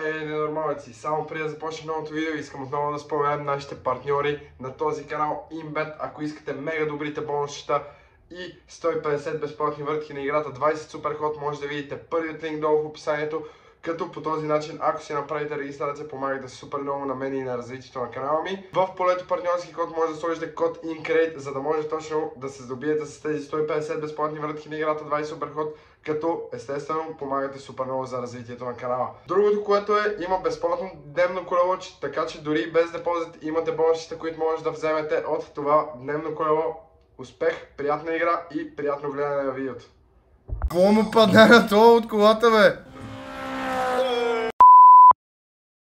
Ненормалници, само преди да започнем новото видео, искам отново да споменам нашите партньори на този канал InBet. Ако искате мега добрите бонусчета и 150 безплатни въртки на играта, 20 супер ход, може да видите първият линк долу в описанието, като по този начин, ако си направите регистрация, помагате супер много на мен и на развитието на канала ми. В полето партньорски код може да сложите код INCRATE, за да може точно да се здобиете с тези 150 безплатни въртки на играта, 20 супер ход, като естествено помагате супер много за развитието на канала. Другото, което има безплатно дневно колело, така че дори без депозит имате бонусите, които може да вземете от това дневно колело. Успех, приятна игра и приятно гледане на видеото. Какво му падна на това от колата, бе?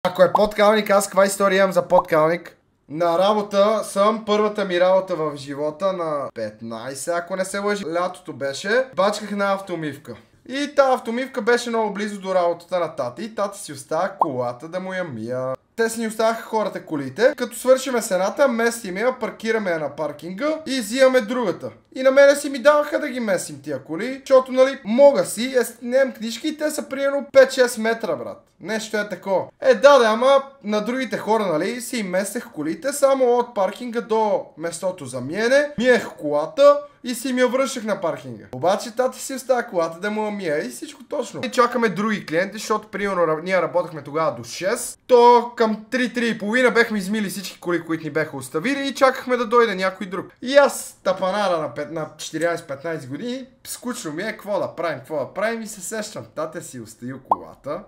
Ако е подкалник, аз каква история имам за подкалник? На работа съм, първата ми работа в живота на 15, ако не се лъжи. Лятото беше, бачках на автомивка. И тази автомивка беше много близо до работата на тати. И тати си оставя колата да му я мия. Те си ни оставяха хората колите. Като свършиме с едната, местим я, паркираме я на паркинга и взимаме другата. И на мене си ми даваха да ги месим тия коли, защото нали мога си, нямам книжки и те са примерно 5-6 метра, брат. Нещо е такова. Да, ама на другите хора, нали, си месех колите само от паркинга до местото за миене, миех колата и си ми я връщах на паркинга. Обаче тати си оставя колата да му я мия и всичко точно. И чакаме други клиенти, защото примерно ние работахме тогава до 6, то към 3-3.30 бехме измили всички коли, които ни беха оставили и чакахме да дойде някой друг. И аз, тапанара на 14-15 години, скучно ми е, какво да правим и се сещам. Тате си оставил колата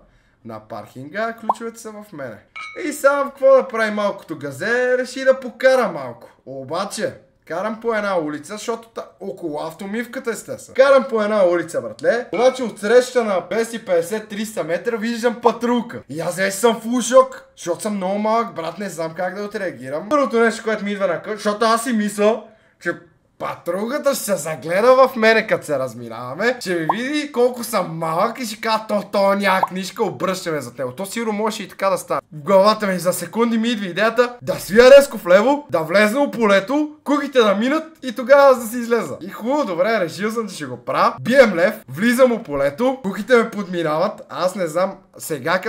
на паркинга, ключовете са в мене. И сам какво да прави малкото газе, реши да покара малко. Обаче, карам по една улица, защото около автомивката естествено. Карам по една улица, братле. Обаче отсреща на 250-300 метра виждам патрулка. И аз вече съм фул шок, защото съм много малък, брат, не знам как да отреагирам. Първото нещо, което ми идва на къща, защото аз си мисля, че патрулката ще се загледа в мене, като се разминаваме, ще ми види колко съм малък и ще кажа, то няма книжка, обръщаме за него. То сигурно може и така да стане. В главата ми за секунди ми идва идеята да свия резко влево, да влезна в полето, куките да минат и тогава да си излеза. И хубаво, добре, решил съм, че ще го правя. Бием лев, влизам в полето, куките ме подминават, аз не знам, сега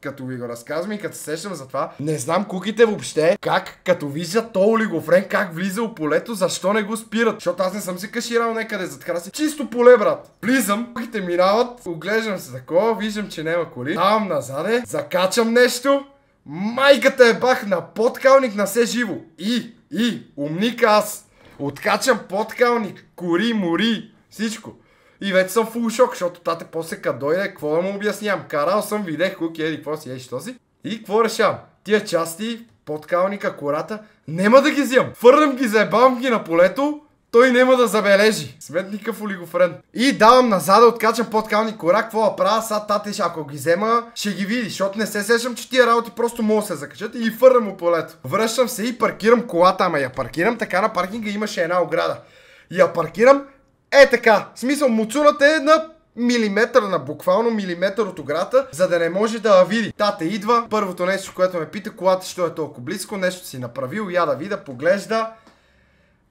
като ви го разказвам и като се сещам за това, не знам куките въобще как, като виждат то олигофрен, как влиза в полето, защо не го спират. Защото аз не съм се каширал някъде зад краси. Чисто поле, брат. Влизам, куките минават, оглеждам се такова, виждам, че няма коли. Давам назаде, закачам нещо. Майката е бах на подкалник на все живо. И, умник аз. Откачам подкалник, кори, мори, всичко. И вече съм фул шок, защото тате после като дойде, какво да му обяснявам? Карал съм, видех куки, какво си, що си? И какво решавам? Тия части, подкалника, кората, няма да ги взимам. Фърлям ги, заебавам ги на полето, той няма да забележи. Сметникъв олигофрен. И давам назад, откачам подкалник, кора, какво да правя? Сега тате, ако ги взема, ще ги види, защото не се сещам, че тия работи просто могат да се закачат и фърлям по полето. Връщам се и паркирам колата, ама я паркирам така на паркинга, имаше една ограда. Я паркирам така, в смисъл муцуната е на милиметър, на буквално милиметър от оградата, за да не може да я види. Тата идва, първото нещо, което ме пита, колата що е толкова близко, нещо си направил, я да видя, поглежда.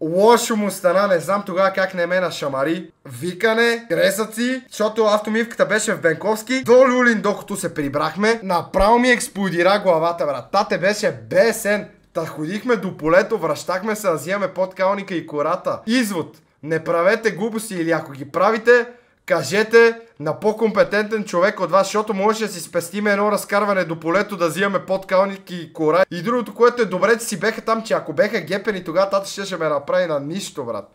Лошо му стана, не знам тогава как не ме нашамари. Викане, кресъци, защото автомивката беше в Бенковски. До Люлин, докато се прибрахме, направо ми експлодира главата, брат. Тате беше бесен. Та ходихме до полето, връщахме се да взимаме подкалника и кората. Извод. Не правете глупости или ако ги правите, кажете на по-компетентен човек от вас, защото може да си спестиме едно разкарване до полето да взимаме подкалник и кора. И другото, което е добре, че си беха там, че ако беха гепени, тогава тата ще ме направи на нищо, брат.